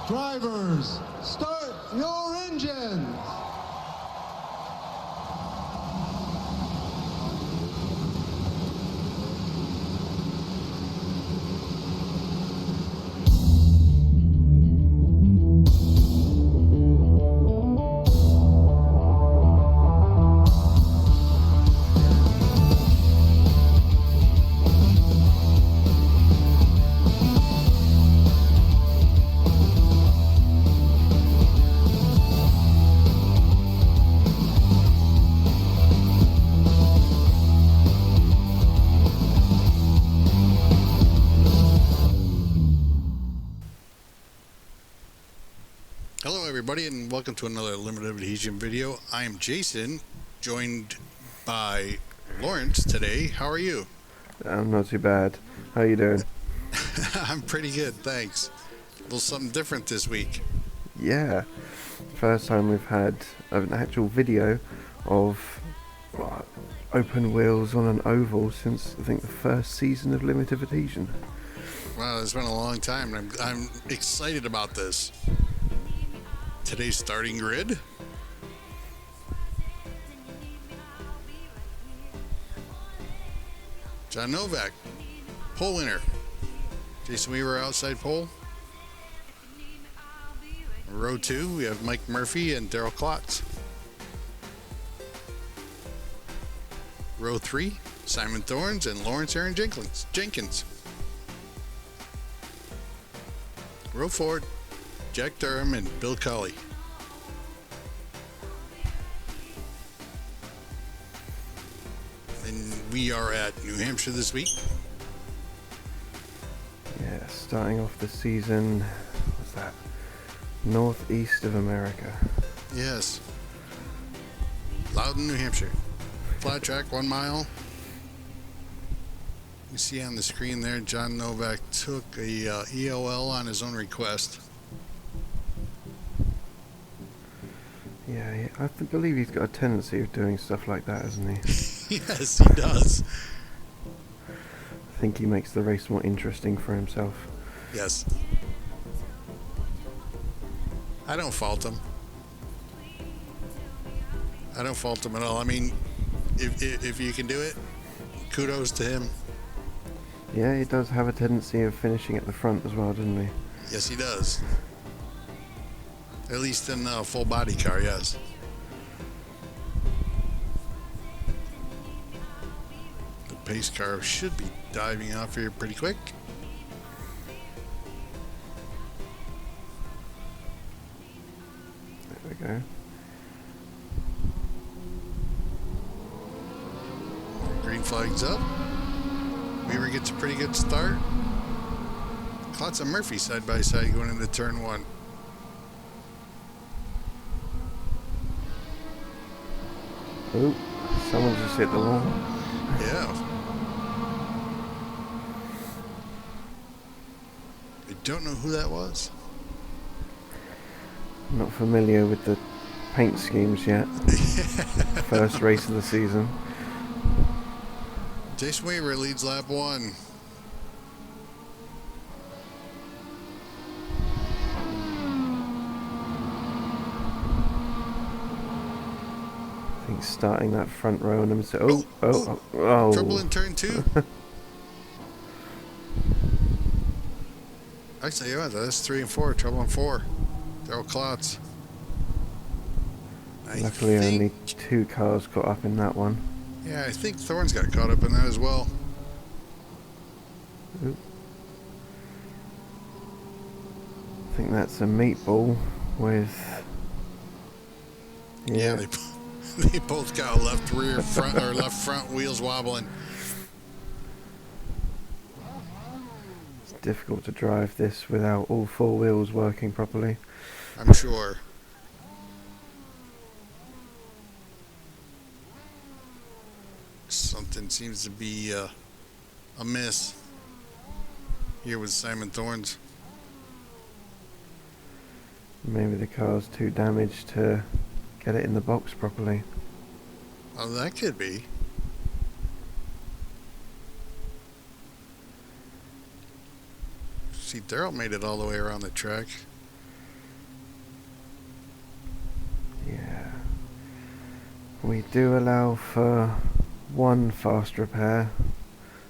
Drivers, start your engines. Hello everybody and welcome to another limited adhesion video. I am Jason, joined by Lawrence today. How are you? I'm not too bad. How you doing? I'm pretty good, thanks. A little something different this week. Yeah. First time we've had an actual video of open wheels on an oval since I think the first season of Limited Adhesion. Wow, it's been a long time and I'm excited about this. Today's starting grid. John Novak, pole winner. Jason Weaver, outside pole. Row 2, we have Mike Murphy and Daryl Klotz. Row 3, Simon Thorns and Lawrence Aaron Jenkins. Row 4, Jack Durham and Bill Colley. And we are at New Hampshire this week. Yeah, starting off the season, what's that? Northeast of America. Yes. Loudon, New Hampshire. Flat track, 1 mile. You see on the screen there, John Novak took a EOL on his own request. Yeah, I believe he's got a tendency of doing stuff like that, hasn't he? Yes, he does. I think he makes the race more interesting for himself. Yes. I don't fault him. I don't fault him at all. I mean, if you can do it, kudos to him. Yeah, he does have a tendency of finishing at the front as well, doesn't he? Yes, he does. At least in a full body car, yes. The pace car should be diving off here pretty quick. There we go. Green flag's up. Weaver gets a pretty good start. Klotz and Murphy side by side going into turn 1. Oh, someone just hit the wall. Yeah. I don't know who that was. Not familiar with the paint schemes yet. First race of the season. Jason Weaver leads lap 1. I think starting that front row and them. Trouble in turn 2. Actually, yeah, that's 3 and 4. Trouble in 4. Daryl Klotz. Luckily, only 2 cars got up in that one. Yeah, I think Thorns got caught up in that as well. Oop. I think that's a meatball with. Yeah, they both got left rear front or left front wheels wobbling. It's difficult to drive this without all 4 wheels working properly. I'm sure. Something seems to be amiss here with Simon Thorns. Maybe the car's too damaged to get it in the box properly. Oh, that could be. See, Daryl made it all the way around the track. We do allow for one fast repair.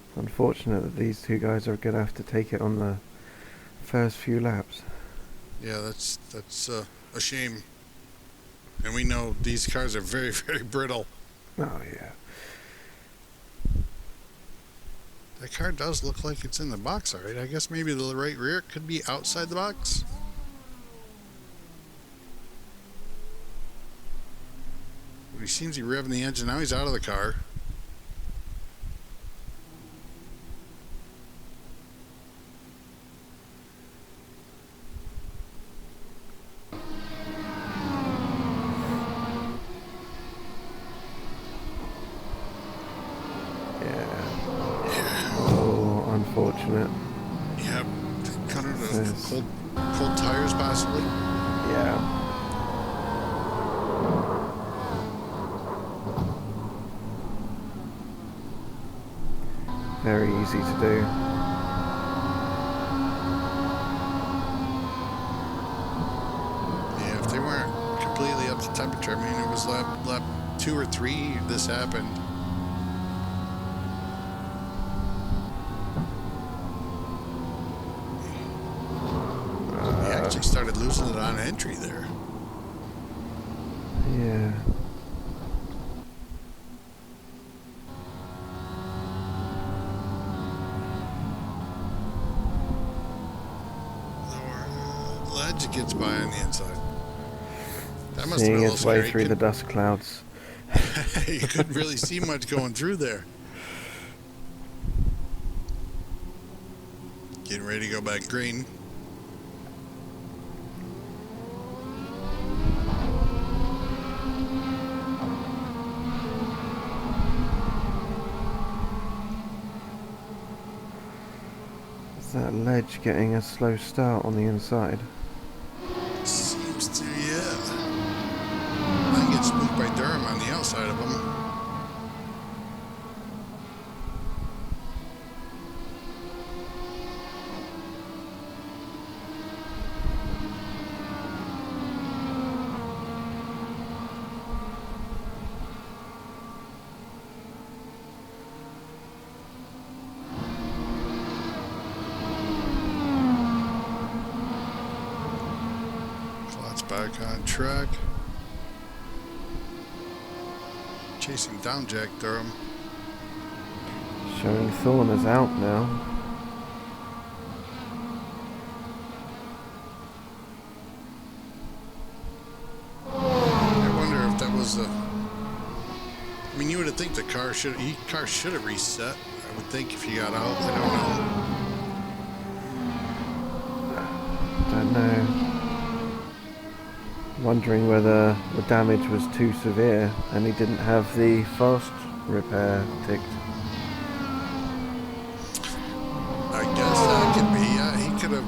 It's unfortunate that these two guys are going to have to take it on the first few laps. Yeah, that's a shame. And we know these cars are very, very brittle. Oh yeah. That car does look like it's in the box, all right. I guess maybe the right rear could be outside the box. He seems to be revving the engine. Now he's out of the car. Unfortunate. Yeah, kind of the cold tires possibly. Yeah. Very easy to do. Yeah, if they weren't completely up to temperature, I mean, it was lap 2 or 3 this happened. Actually started losing it on entry there. Yeah. Ledge gets by on the inside. That must Seeing have been its a little way scary. through the dust clouds. You couldn't really see much going through there. Getting ready to go back green. Is that ledge getting a slow start on the inside? Seems to, yeah. I think it's spooked by Durham on the outside of him. Back on track. Chasing down Jack Durham. Showing Thorne is out now. I wonder if that was a... I mean, you would think the car should have reset. I would think if you got out. I Don't know. Wondering whether the damage was too severe and he didn't have the fast repair ticked. I guess that could be. Yeah, he could have.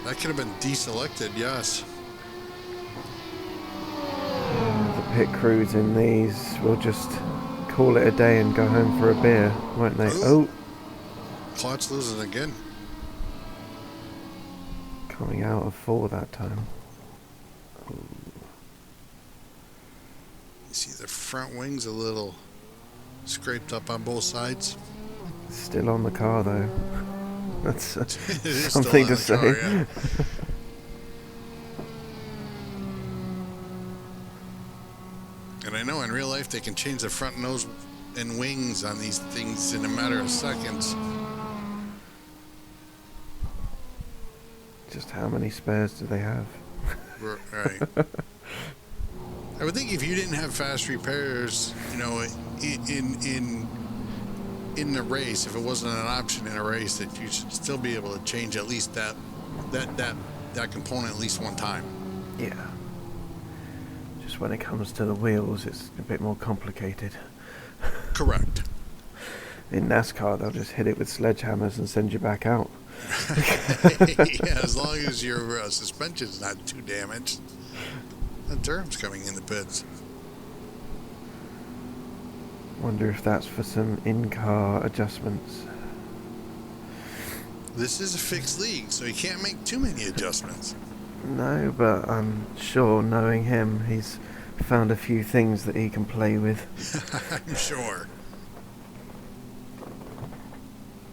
That could have been deselected. Yes. The pit crews in these will just call it a day and go home for a beer, won't they? Ooh. Oh, Klotz losing again. Coming out of 4 that time. You see the front wings a little scraped up on both sides. Still on the car though. That's something to say. Car, yeah. And I know in real life they can change the front nose and wings on these things in a matter of seconds. Just how many spares do they have? Right. I would think if you didn't have fast repairs, you know, in the race, if it wasn't an option in a race, that you should still be able to change at least that component at least one time. Yeah. Just when it comes to the wheels, it's a bit more complicated. Correct. In NASCAR, they'll just hit it with sledgehammers and send you back out. Yeah, as long as your suspension's not too damaged. And Durham's coming in the pits. Wonder if that's for some in-car adjustments. This is a fixed league, so you can't make too many adjustments. No, but I'm sure, knowing him, he's found a few things that he can play with. I'm sure.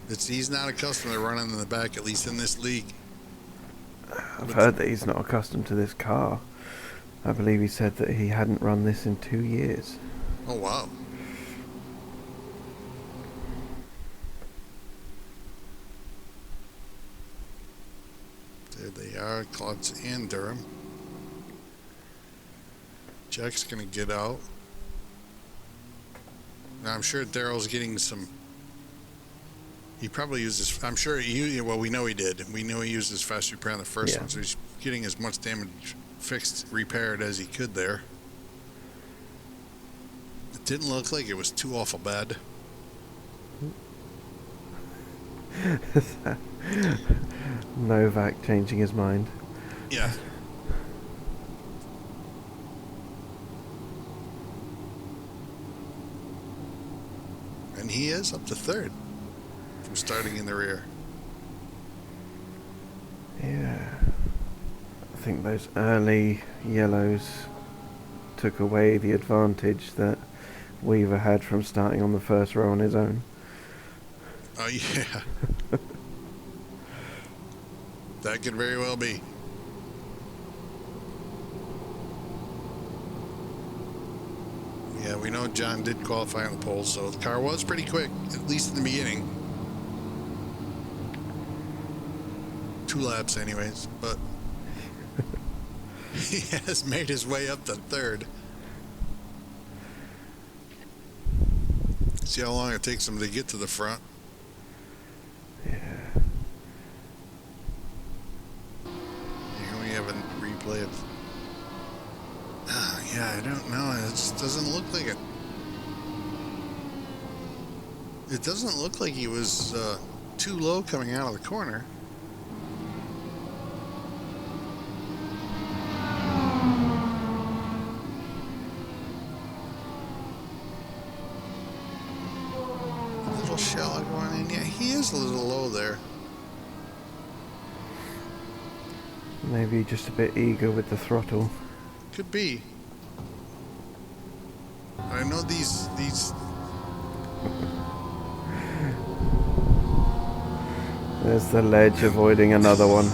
He's not accustomed to running in the back, at least in this league. I've heard that he's not accustomed to this car. I believe he said that he hadn't run this in 2 years. Oh, wow. There they are, Klutz and Durham. Jack's going to get out. Now, I'm sure Daryl's getting some... He probably uses... I'm sure well, we know he did. We know he used his fast repair on the first one, so he's getting as much damage fixed, repaired as he could there. It didn't look like it was too awful bad. Novak changing his mind. Yeah. And he is up to third from starting in the rear. Yeah. I think those early yellows took away the advantage that Weaver had from starting on the first row on his own. Oh, yeah. That could very well be. Yeah, we know John did qualify on the pole, so the car was pretty quick, at least in the beginning. 2 laps anyways, but he has made his way up to third. See how long it takes him to get to the front. Yeah. Here we have a replay of... yeah, I don't know. It just doesn't look like it. It doesn't look like he was too low coming out of the corner. A little shallow going in. Yeah, he is a little low there. Maybe just a bit eager with the throttle. Could be. I know these There's the ledge avoiding another one.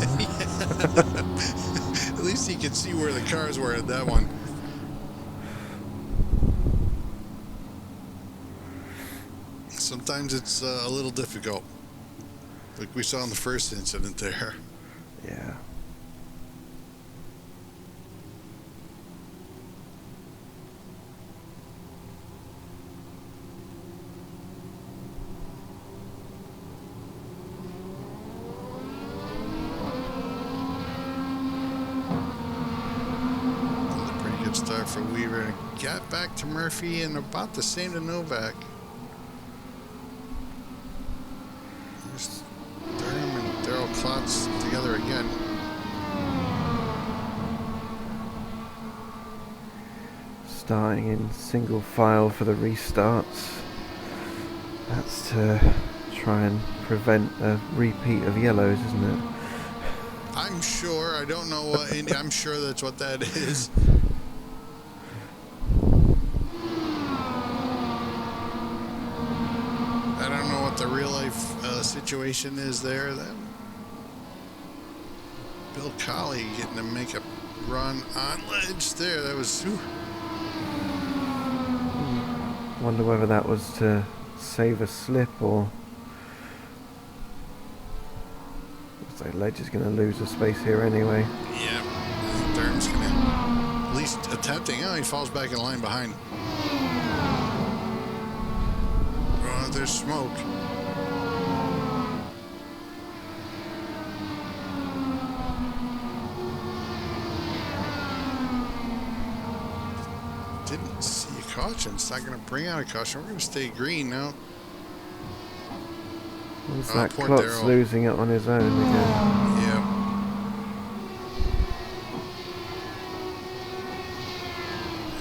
At least he could see where the cars were at that one. Sometimes it's a little difficult, like we saw in the first incident there. Yeah. Start for Weaver. Got back to Murphy and about the same to Novak. There's Durham and Daryl Klutz together again. Starting in single file for the restarts. That's to try and prevent a repeat of yellows, isn't it? I'm sure. I don't know what. I'm sure that's what that is. I don't know what the real life situation is there. That Bill Colley getting to make a run on ledge there. That was. Whew. Wonder whether that was to save a slip or. So ledge is going to lose a space here anyway. Yeah, Durham's going to at least attempting. Oh, he falls back in line behind. Oh, there's smoke. Didn't see a caution. It's not going to bring out a caution. We're going to stay green now. What's that? Klutz losing it on his own again. Yeah.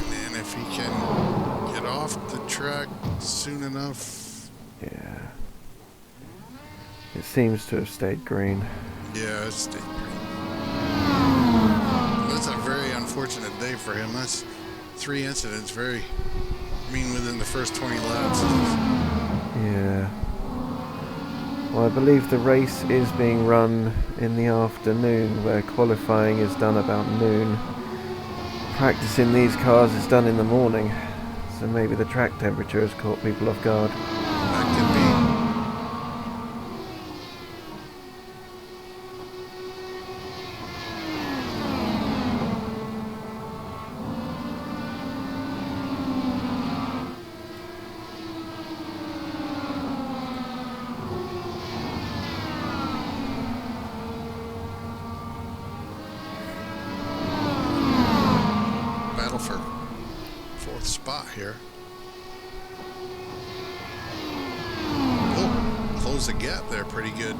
And then if he can get off the track soon enough. Yeah. It seems to have stayed green. Yeah, it stayed green. That's a very unfortunate day for him. That's 3 incidents. Very, I mean, within the first 20 laps. Yeah. Well, I believe the race is being run in the afternoon, where qualifying is done about noon. Practicing these cars is done in the morning, so maybe the track temperature has caught people off guard. That could be. For 4th spot here. Oh, close the gap there pretty good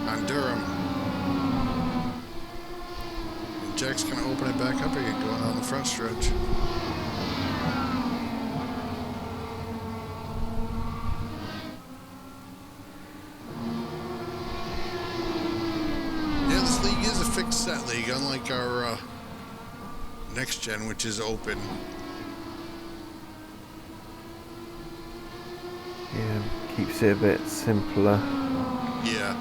on Durham. And Jack's going to open it back up again going on the front stretch. Yeah, this league is a fixed set league, unlike our next gen, which is open. Yeah, keeps it a bit simpler. Yeah.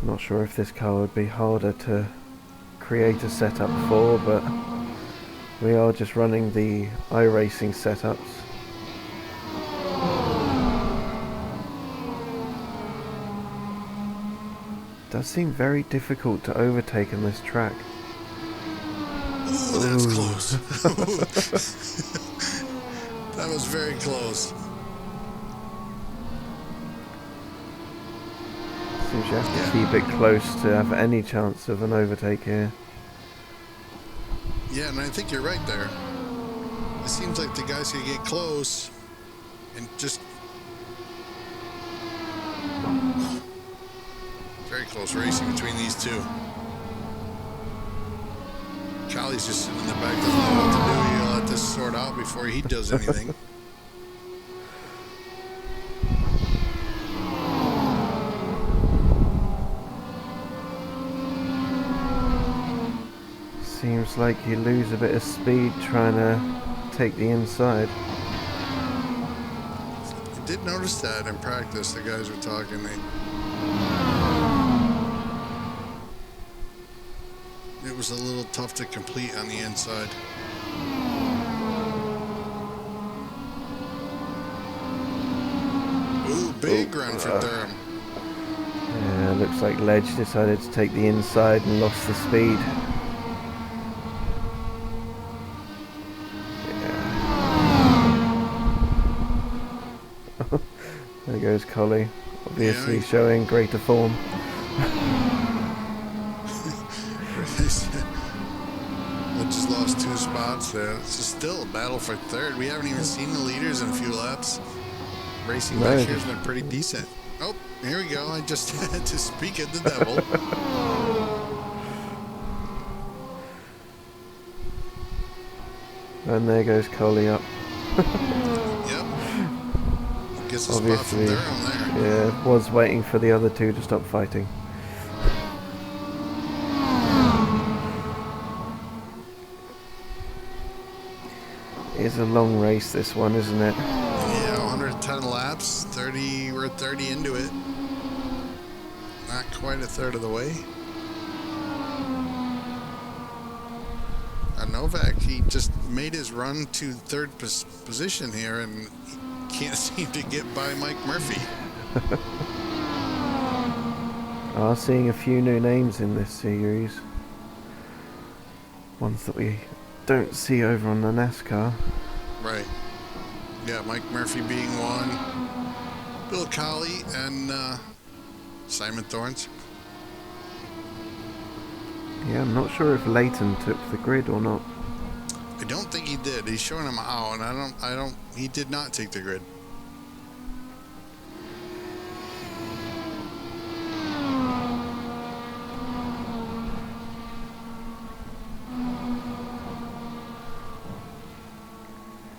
Not sure if this car would be harder to create a setup for, but we are just running the iRacing setups. Does seem very difficult to overtake on this track. Oh, that's close. That was very close. Seems you have to keep it close to have any chance of an overtake here. Yeah, and I think you're right there. It seems like the guys can get close and just... Very close racing between these two. Colley's just sitting in the back, doesn't know what to do. You gotta let this sort out before he does anything. Seems like you lose a bit of speed trying to take the inside. I did notice that in practice. The guys were talking. It was a little tough to complete on the inside. Ooh, big run for Durham. Yeah, looks like Ledge decided to take the inside and lost the speed. There goes Collie, obviously showing greater form. I just lost 2 spots there. It's just still a battle for 3rd. We haven't even seen the leaders in a few laps. Racing back here has been pretty decent. Oh, here we go. I just had to speak of the devil. And there goes Collie up. Yep. Gets a spot from Durham there. Yeah, was waiting for the other two to stop fighting. It's a long race, this one, isn't it? Yeah, 110 laps, 30. We're 30 into it. Not quite a third of the way. Novak, he just made his run to 3rd position here and can't seem to get by Mike Murphy. Seeing a few new names in this series. Ones that we don't see over on the NASCAR. Right. Yeah, Mike Murphy being one. Bill Colley and Simon Thorns. Yeah, I'm not sure if Leighton took the grid or not. I don't think he did. He's showing him out, and he did not take the grid.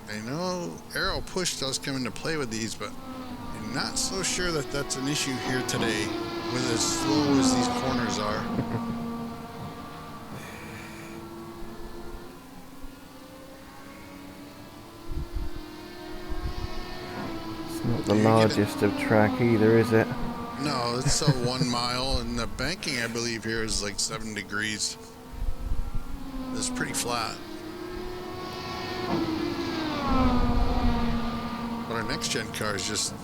I know aero push does come into play with these, but I'm not so sure that that's an issue here today with as slow as these corners are. not the largest of track either, is it? No, it's a 1 mile, and the banking, I believe, here is like 7 degrees. It's pretty flat. But our next gen car is just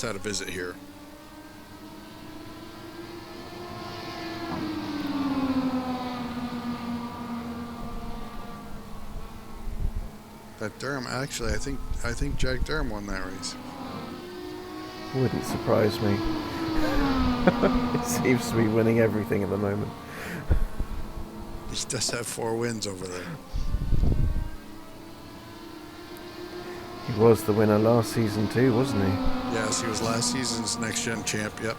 had a visit here. That Durham, actually, I think Jack Durham won that race. Wouldn't surprise me. It seems to be winning everything at the moment. He does have 4 wins over there. He was the winner last season too, wasn't he? Yes, he was last season's next gen champ. Yep.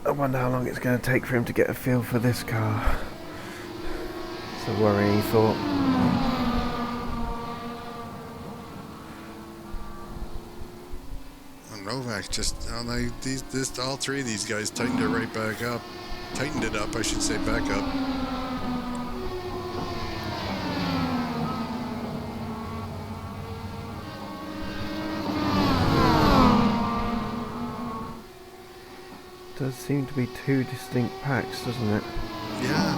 I wonder how long it's going to take for him to get a feel for this car. It's a worrying thought. Novak just, all 3 of these guys tightened it right back up. Tightened it up, I should say, back up. Does seem to be 2 distinct packs, doesn't it? Yeah.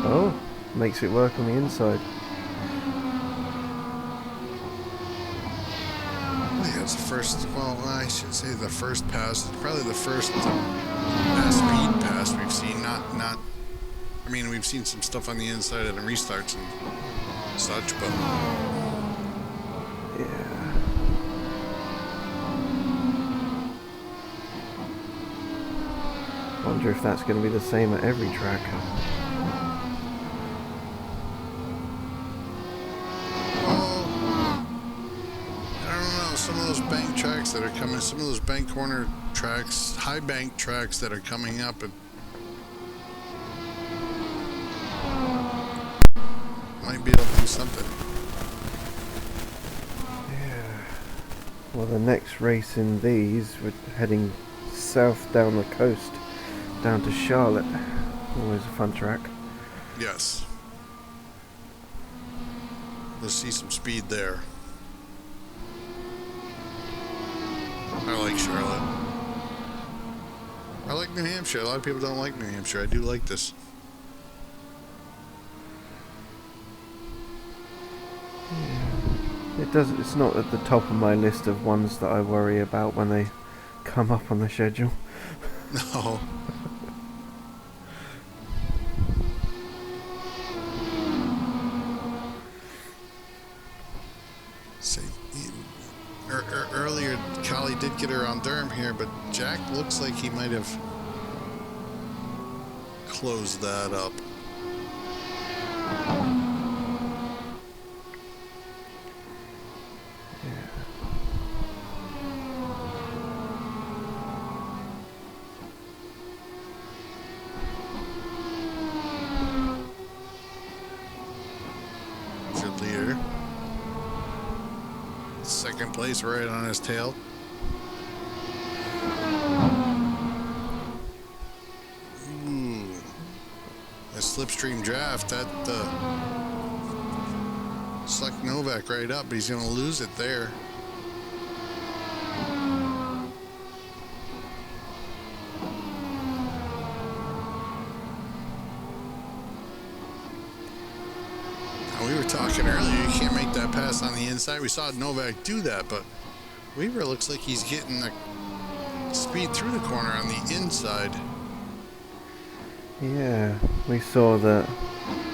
Oh, makes it work on the inside. It's the first, well, I should say the first pass, probably the first mass speed pass we've seen. Not, I mean, we've seen some stuff on the inside and restarts and such, but yeah. Wonder if that's going to be the same at every track. some of those bank tracks that are coming, some of those bank corner tracks, high bank tracks that are coming up, and might be able to do something. Yeah. Well, the next race in these, we're heading south down the coast, down to Charlotte. Always a fun track. Yes. Let's see some speed there. I like Charlotte. I like New Hampshire. A lot of people don't like New Hampshire. I do like this. Yeah. It's not at the top of my list of ones that I worry about when they come up on the schedule. No. See, earlier, Callie did get her on Durham here, but Jack looks like he might have closed that up. Good leader. Second place right on his tail. Ooh. A slipstream draft, that sucked Novak right up, but he's going to lose it there. We were talking earlier, you can't make that pass on the inside. We saw Novak do that, but Weaver looks like he's getting the speed through the corner on the inside. Yeah, we saw that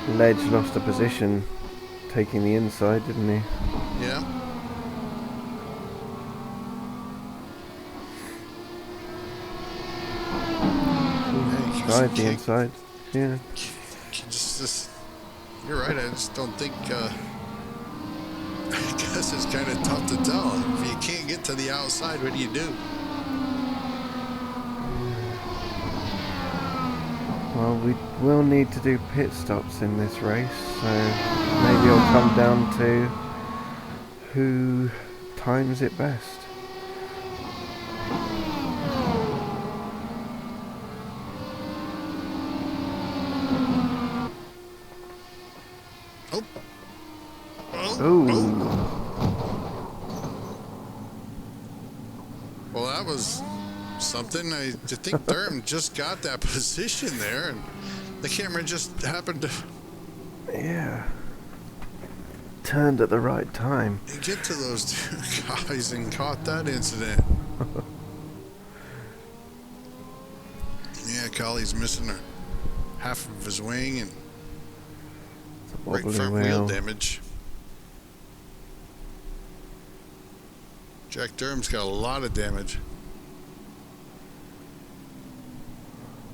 Ledge lost a position taking the inside, didn't he? Yeah. Tried the inside, yeah. Just, you're right, I just don't think, I guess it's kind of tough to tell. If you can't get to the outside, what do you do? Well, we will need to do pit stops in this race, so maybe it'll come down to who times it best. Oh. Oh. Ooh. Oh. Well, that was something. I think Durham just got that position there, and the camera just happened to Yeah. Turned at the right time. get to those two guys and caught that incident. Yeah, Colley's missing half of his wing and right front wheel damage. Jack Durham's got a lot of damage.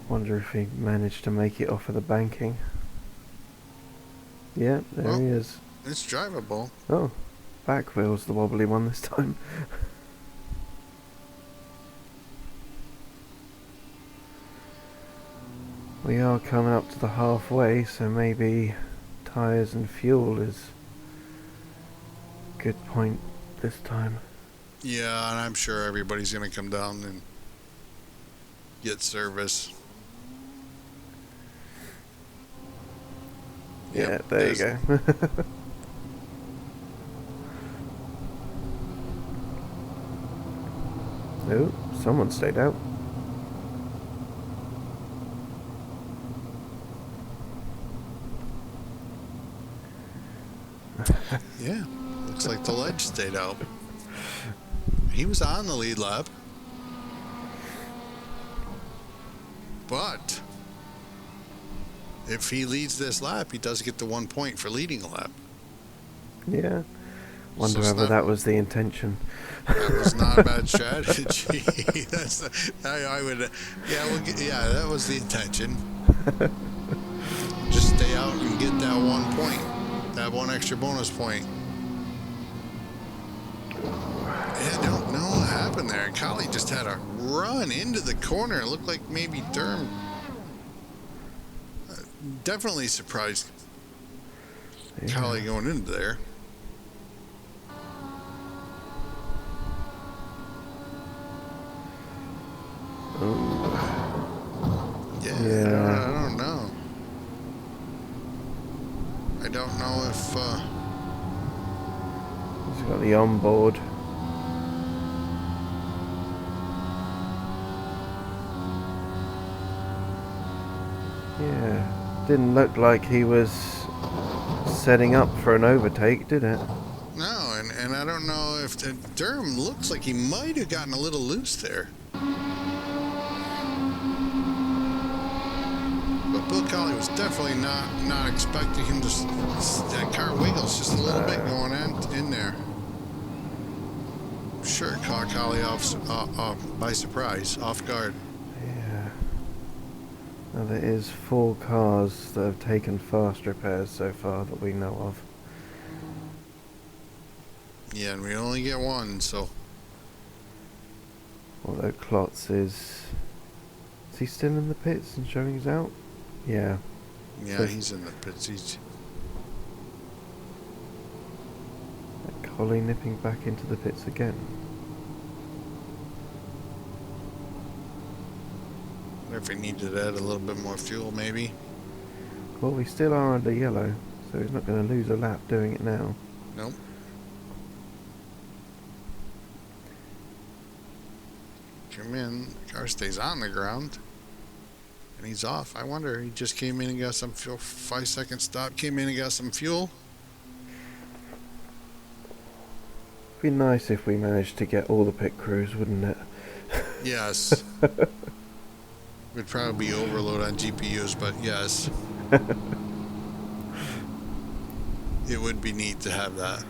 Wonder if he managed to make it off of the banking. Yeah, there he is. It's drivable. Oh, back wheel's the wobbly one this time. We are coming up to the halfway, so maybe tyres and fuel is a good point this time. Yeah, and I'm sure everybody's going to come down and get service. Yeah, Yep, there you go. Oh, someone stayed out. Yeah, looks like the ledge stayed out. He was on the lead lap. But if he leads this lap, he does get the 1 point for leading a lap. Yeah. Wonder So it's whether not- that was the intention. That was not a bad strategy. I would, yeah, that was the intention. Just stay out and get that 1 point, that one extra bonus point. I don't know what happened there. Colley just had a run into the corner. It looked like maybe Durham. Definitely surprised Colley going into there. Yeah, Yeah. I don't know. I don't know if He's got the onboard. Yeah. Didn't look like he was setting up for an overtake, did it? no, and I don't know if Durham looks like he might have gotten a little loose there. But Bill Colley was definitely not expecting him to. That car wiggles just a little bit going in there. Sure, caught Colley off by surprise, off guard. Yeah. Now there is 4 cars that have taken fast repairs so far that we know of. Yeah, and we only get one, so. Although Klotz is he still in the pits and showing us out? Yeah. Yeah, So- he's in the pits. He's. Collie nipping back into the pits again. Wonder if he needed to add a little bit more fuel, maybe. Well, we still are under yellow, so he's not going to lose a lap doing it now. Nope. Come in, the car stays on the ground, and he's off. I wonder, he just came in and got some fuel. 5-second stop, came in and got some fuel. Be nice if we managed to get all the pit crews, wouldn't it? Yes. Would probably be overload on GPUs, but yes. It would be neat to have that.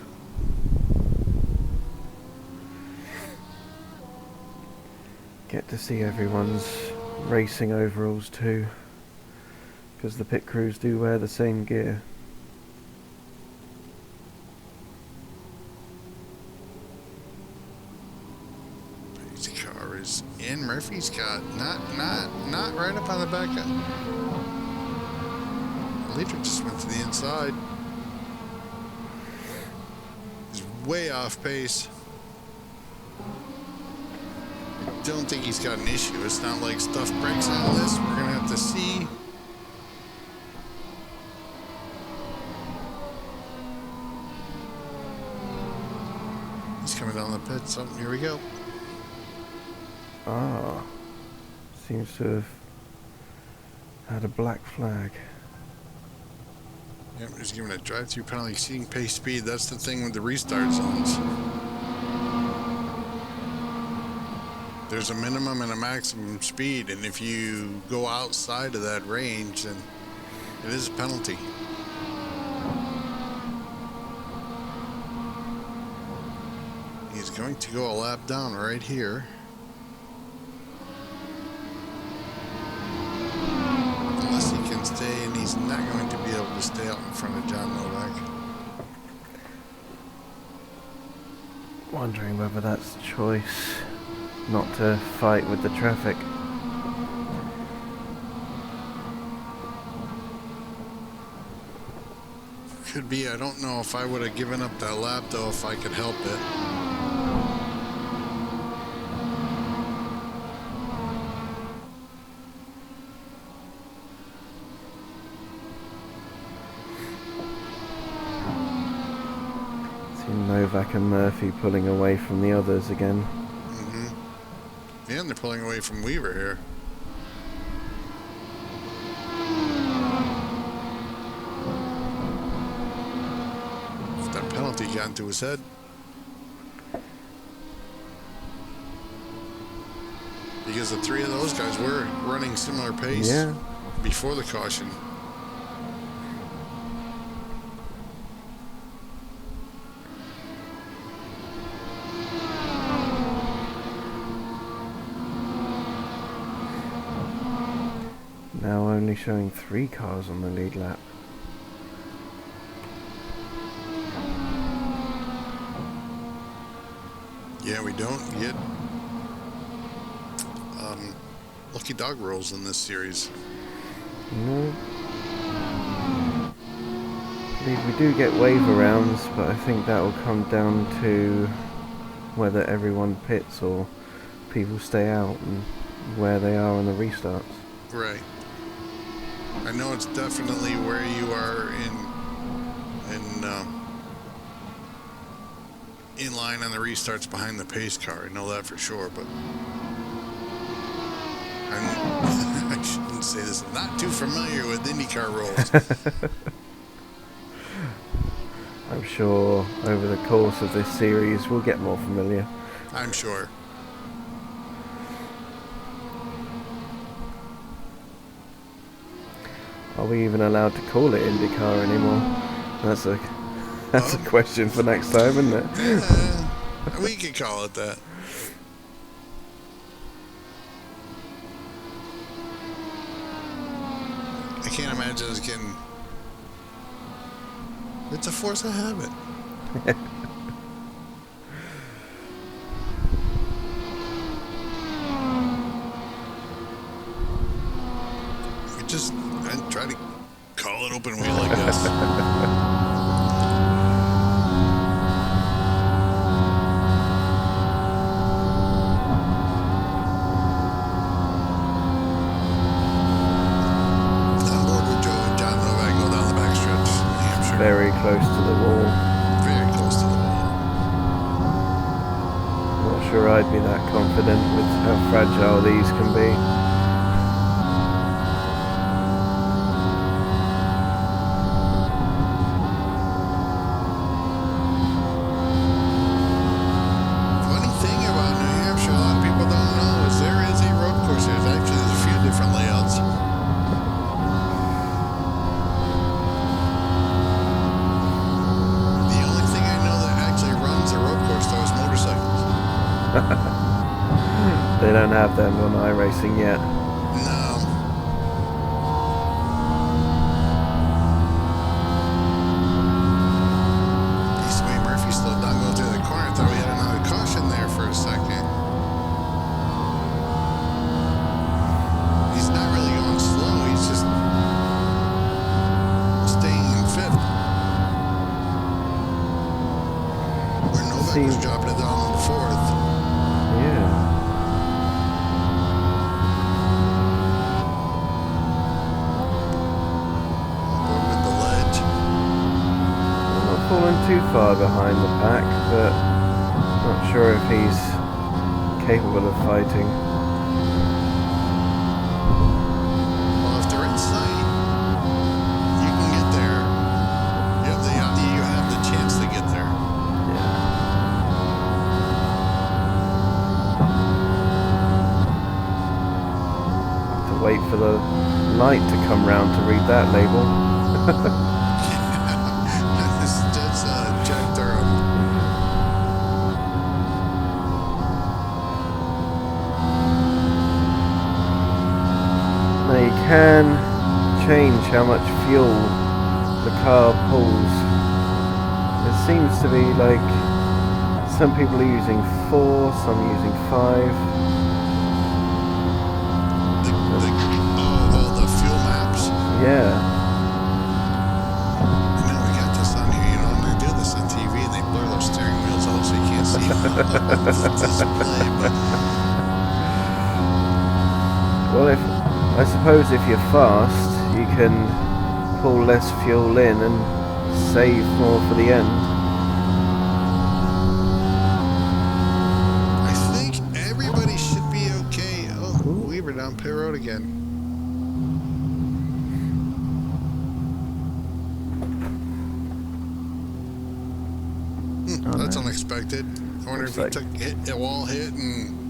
Get to see everyone's racing overalls too, because the pit crews do wear the same gear. His car is in. Murphy's got not right up on the back end. Leader just went to the inside. He's way off pace. Don't think he's got an issue. It's not like stuff breaks on this. We're gonna have to see. So here we go. Ah, seems to have had a black flag. Yep, he's giving a drive-through penalty exceeding pace speed. That's the thing with the restart zones. There's a minimum and a maximum speed, and if you go outside of that range, then it is a penalty. He's going to go a lap down right here. Unless he can stay, and he's not going to be able to stay out in front of John Novak. Wondering whether that's choice not to fight with the traffic. Could be. I don't know if I would have given up that lap, though, if I could help it. Novak and Murphy pulling away from the others again. And they're pulling away from Weaver here. If that penalty got into his head. Because the three of those guys were running similar pace before the caution. Now only showing 3 cars on the lead lap. Yeah, we don't get lucky dog rolls in this series. No. I believe we do get wave arounds, but I think that will come down to whether everyone pits or people stay out and where they are on the restarts. Right. I know it's definitely where you are in line on the restarts behind the pace car. I know that for sure, but I shouldn't say this. I'm not too familiar with IndyCar rules. I'm sure over the course of this series we'll get more familiar. I'm sure. Are we even allowed to call it IndyCar anymore? That's a question for next time, isn't it? We could call it that. I can't imagine us getting... It's a force of habit. I try to call it open wheel, I guess. On board with Joe and John Novak go down the backstretch in Hampshire. Very close to the wall. Very close to the wall. Not sure I'd be that confident with how fragile these can be. They don't have them on iRacing yet. No. Eastway Murphy slowed down going through the corner. I thought we had another caution there for a second. He's not really going slow. He's just staying in fifth. Where Novak was dropping it down in fourth. Yeah. Fallen too far behind the pack, but Not sure if he's capable of fighting. Well, if they're in sight, you can get there. You have the chance to get there. Yeah. Have to wait for the light to come round to read that label. That's Jack Durham. Now you can change how much fuel the car pulls. It seems to be like some people are using 4, some are using 5. The fuel maps. Yeah. You know, we got this on here. You normally do this on TV, and they blur those steering wheels out so you can't see the display. But Well, I suppose if you're fast, you can pull less fuel in and save more for the end. I think everybody should be okay. Oh, Weaver down pit road again. That's unexpected. I wonder if he took a wall hit and...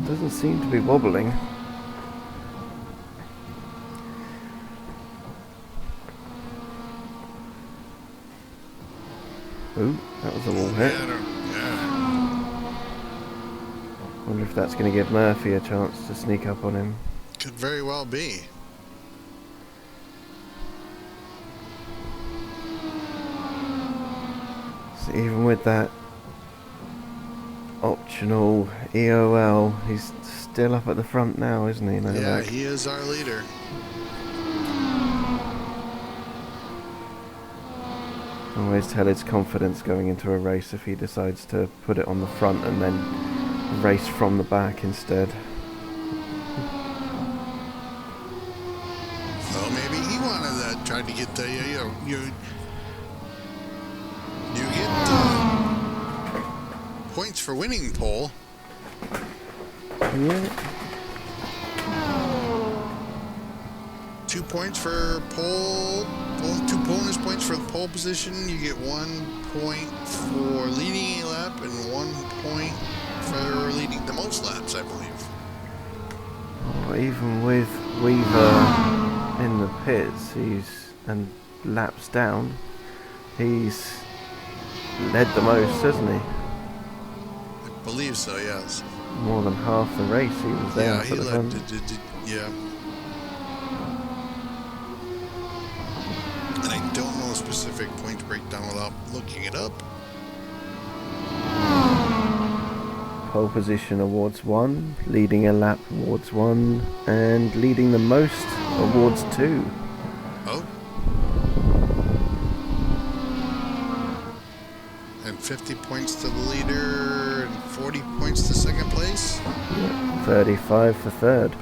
Doesn't seem to be wobbling. Ooh, that was a wall hit. Wonder if that's going to give Murphy a chance to sneak up on him. Could very well be. So even with that optional EOL, he's still up at the front now, isn't he? Yeah, he is our leader. Always tell his confidence going into a race if he decides to put it on the front and then race from the back instead. Well, maybe he wanted that. Tried to get the you get points for winning pole. Yeah. 2 points for pole. 2 bonus points for the pole position. You get 1 point for leading a lap and 1 point for leading the most laps, I believe. Oh, even with Weaver in the pits, and laps down, he's led the most, hasn't he? I believe so, yes. More than half the race he was there. Yeah, he led. Yeah. And I don't know a specific points breakdown without looking it up. Pole position awards 1, leading a lap awards 1, and leading the most awards 2. Oh. And 50 points to the leader and 40 points to second place. Yeah, 35 for third.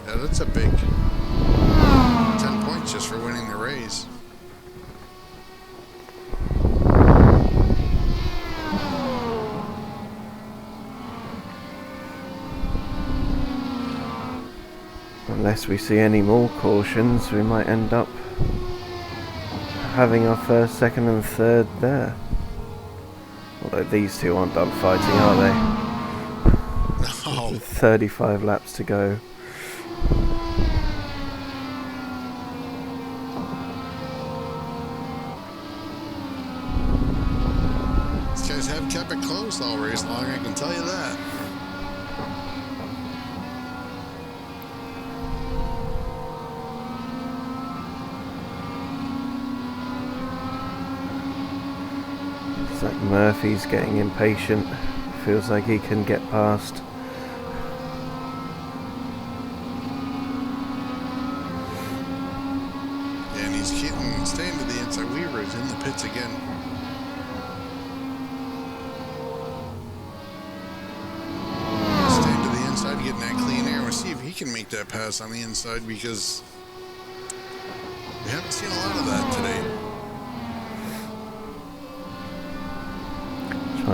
Yeah, that's a big 10 points just for winning the race. Unless we see any more cautions, we might end up having our first, second and third there. Although these two aren't done fighting, are they? No. 35 laps to go. These guys have kept it close all race long, I can tell you that. It's like Murphy's getting impatient. Feels like he can get past. And he's staying to the inside. Weaver is in the pits again. Staying to the inside, getting that clean air. We'll see if he can make that pass on the inside because we haven't seen a lot of that today.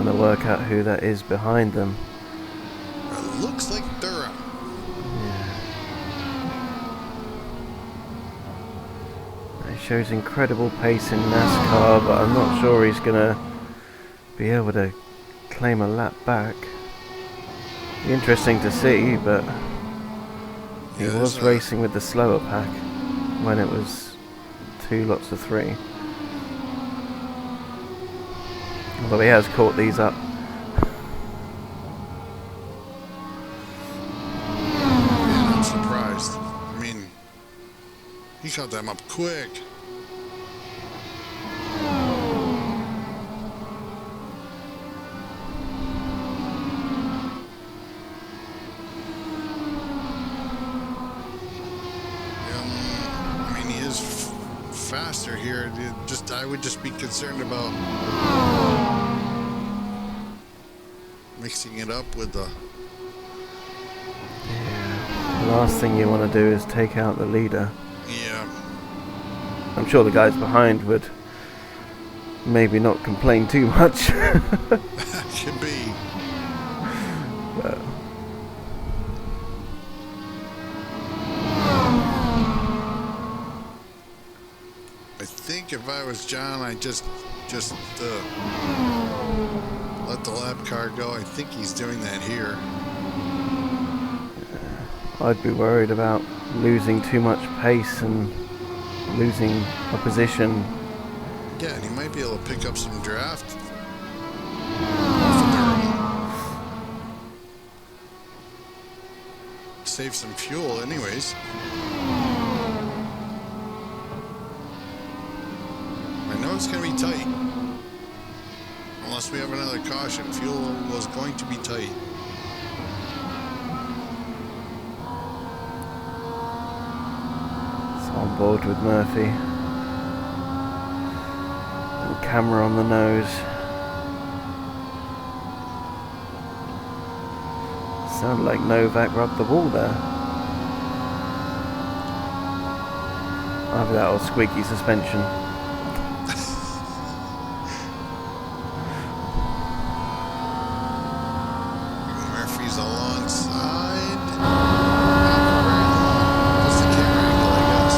trying to work out who that is behind them. It looks like Durham. He shows incredible pace in NASCAR, but I'm not sure he's gonna be able to claim a lap back. Be interesting to see, but he was racing with the slower pack when it was 2 lots of 3. Although he has caught these up. Yeah, I'm surprised. I mean, he caught them up quick. I mean, he is faster here. I would just be concerned about mixing it up with the... Yeah. The last thing you want to do is take out the leader. Yeah. I'm sure the guys behind would maybe not complain too much. Could be. But I think if I was John, I'd just let the lap car go. I think he's doing that here. I'd be worried about losing too much pace and losing a position. Yeah, and he might be able to pick up some draft. Save some fuel anyways. I know it's going to be tight. Unless we have another caution. Fuel was going to be tight. It's on board with Murphy. And camera on the nose. Sounded like Novak rubbed the wall there. Either that or squeaky suspension. Murphy's alongside. Just the camera angle, I guess.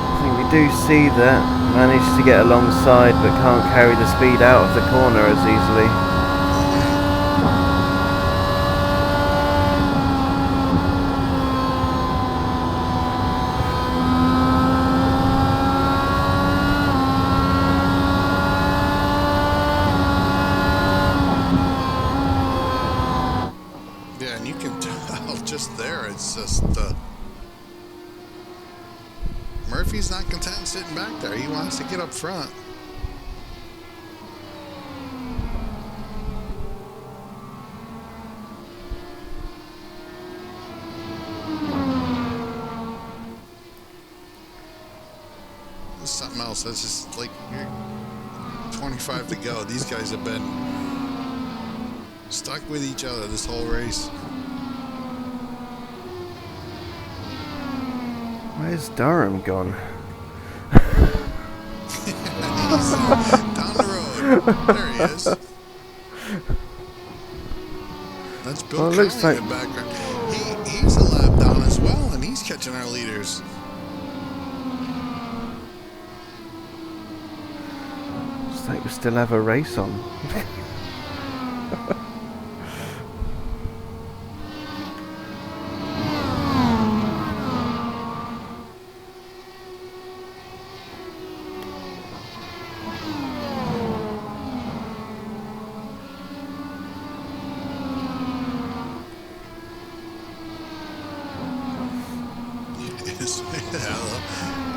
I think we do see that. Managed to get alongside but can't carry the speed out of the corner as easily. Murphy's not content sitting back there. He wants to get up front. This is something else. That's just like 25 to go. These guys have been stuck with each other this whole race. Where's Durham gone? He's down the road. There he is. That's Bill Well, it looks Conley like in the background. He's a lap down as well, and he's catching our leaders. Looks like we still have a race on.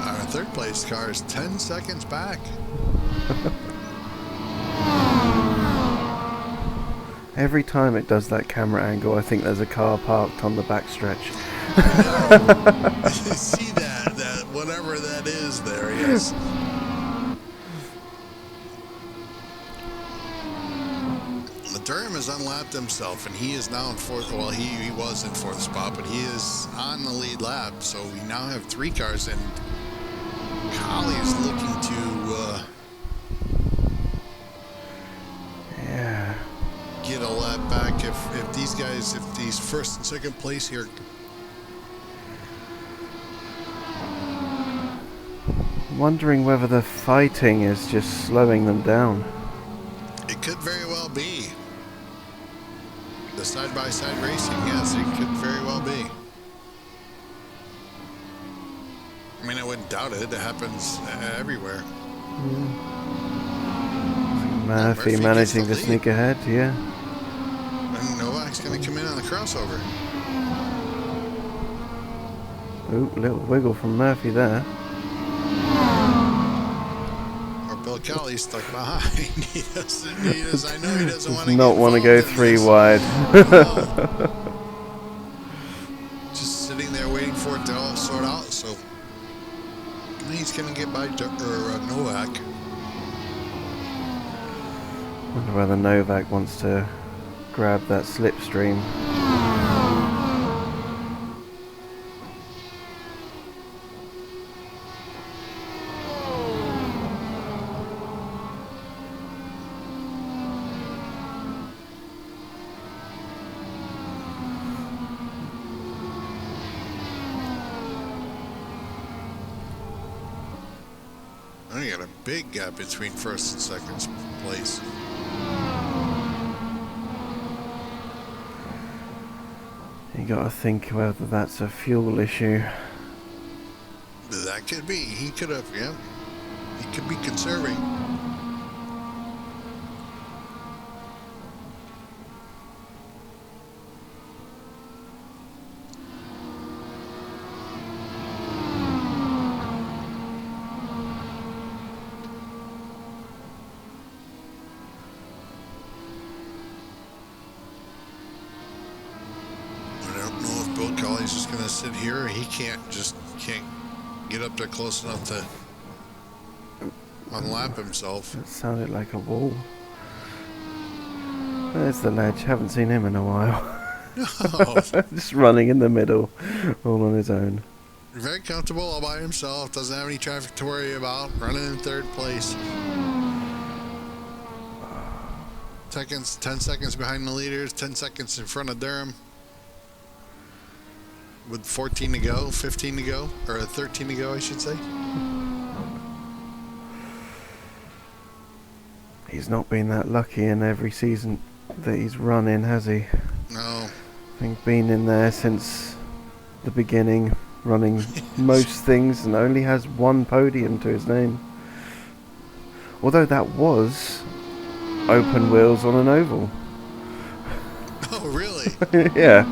Our third place car is 10 seconds back. Every time it does that camera angle, I think there's a car parked on the backstretch. See that whatever that is there, yes. Durham has unlapped himself, and he is now in fourth. Well, he was in fourth spot, but he is on the lead lap. So we now have 3 cars, and Collie is looking to if these guys, if these first and second place here. Wondering whether the fighting is just slowing them down. It could very well be. The side-by-side racing, yes, it could very well be. I mean, I wouldn't doubt it. It happens everywhere. Murphy managing to sneak ahead, yeah. And Novak's going to come in on the crossover. Ooh, little wiggle from Murphy there. Or Bill Kelly's stuck behind. I know he doesn't want to not want to go 3 wide. Just sitting there waiting for it to all sort out, so he's going to get by Novak. Wonder whether Novak wants to grab that slipstream. You got a big gap between first and second place. You got to think whether that's a fuel issue. That could be. He could have, yeah. He could be conserving. He's just going to sit here. He can't get up there close enough to unlap himself. It sounded like a wall. There's the ledge. Haven't seen him in a while. No. Just running in the middle, all on his own. Very comfortable all by himself. Doesn't have any traffic to worry about. Running in third place. 10 seconds behind the leaders. 10 seconds in front of Durham. With 14 to go, 15 to go, or 13 to go, I should say. He's not been that lucky in every season that he's run in, has he? No. I think been in there since the beginning, running most things, and only has 1 podium to his name. Although that was open wheels on an oval. Oh, really? Yeah.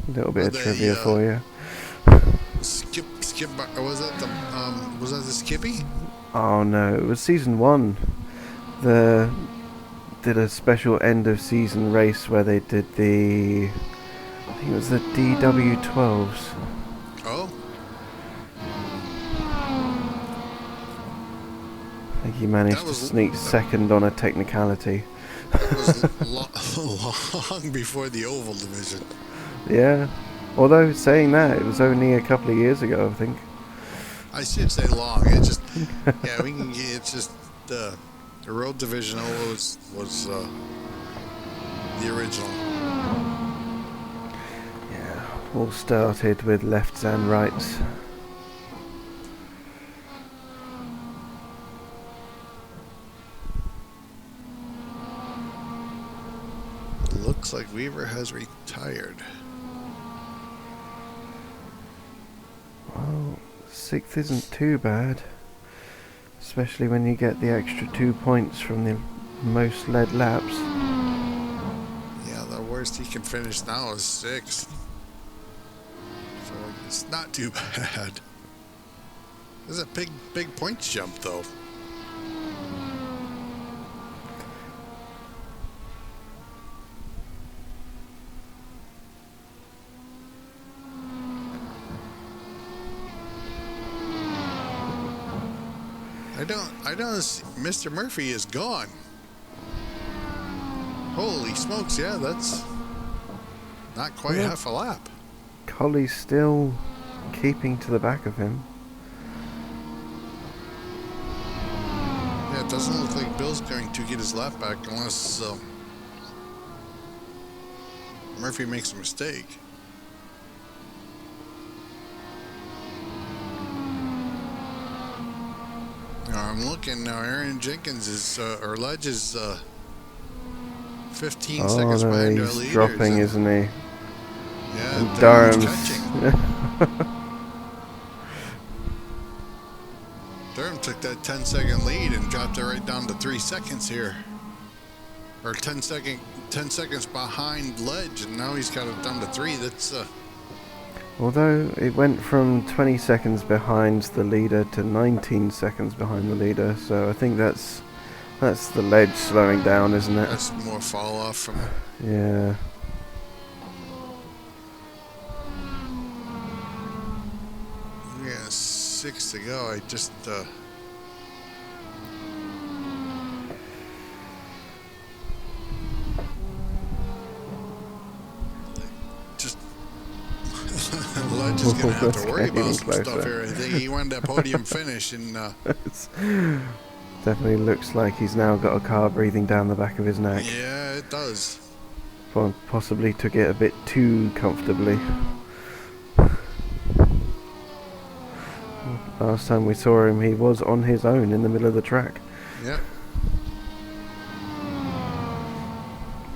A little bit of trivia for you. Skip, was that the Skippy? Oh no, it was season 1. Did a special end of season race where they did I think it was the DW12s. Oh. I think he managed to sneak second on a technicality. It was long before the oval division. Yeah, although saying that, it was only a couple of years ago, I think. I should say long. It just, yeah, we can. It's just the road division was the original. Yeah, all started with lefts and rights. Looks like Weaver has retired. Well, 6th isn't too bad, especially when you get the extra 2 points from the most led laps. Yeah, the worst he can finish now is 6th. So it's not too bad. There's a big points jump though. I don't. Mr. Murphy is gone. Holy smokes! Yeah, that's not quite half a lap. Colley's still keeping to the back of him. Yeah, doesn't look like Bill's going to get his lap back unless Murphy makes a mistake. Now I'm looking now. Aaron Jenkins is, or Ledge is 15 seconds behind our he's leaders. dropping, isn't he? Yeah, And Durham's Durham's catching. Durham took that 10-second lead and dropped it right down to 3 seconds here. Or 10 seconds behind Ledge, and now he's got it down to 3. That's Although it went from 20 seconds behind the leader to 19 seconds behind the leader, so I think that's the Ledge slowing down, isn't it? that's more fall off from. Yeah. Yeah, 6 to go. I just Ledge is gonna have to worry about some stuff here. I think he wanted that podium finish, and It's definitely looks like he's now got a car breathing down the back of his neck. yeah, it does. Possibly took it a bit too comfortably. Last time we saw him, he was on his own in the middle of the track. Yep.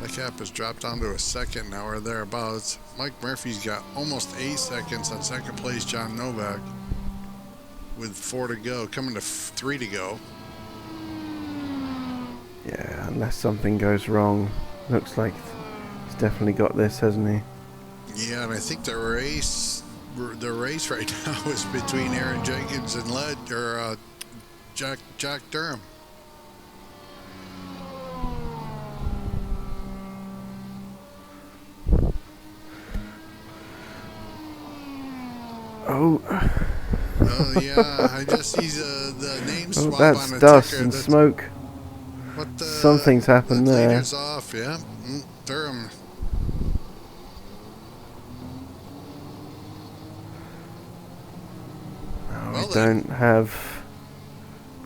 That gap has dropped down to a second now or thereabouts. Mike Murphy's got almost 8 seconds on second place John Novak with 4 to go, coming to 3 to go. Yeah, unless something goes wrong. Looks like he's definitely got this, hasn't he? Yeah, and I think the race right now is between Aaron Jenkins and Jack Durham. Oh. Oh yeah, I just see the name swap That's on the dust ticker. and That's smoke. what Something's happened the there. leader's off, yeah. Durham. Oh, Well, we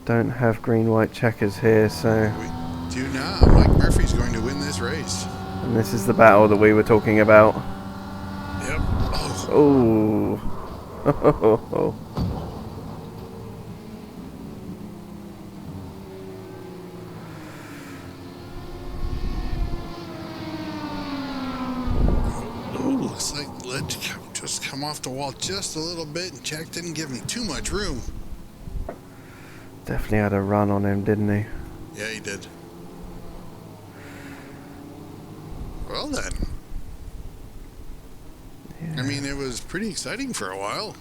don't have green-white checkers here, so. We do not. Mike Murphy's going to win this race. And this is the battle that we were talking about. Yep. Oh. Oh. Looks like Ledge just come off the wall just a little bit, and Jack didn't give him too much room. Definitely had a run on him, didn't he? Yeah, he did. Well then. Yeah. I mean, it was pretty exciting for a while.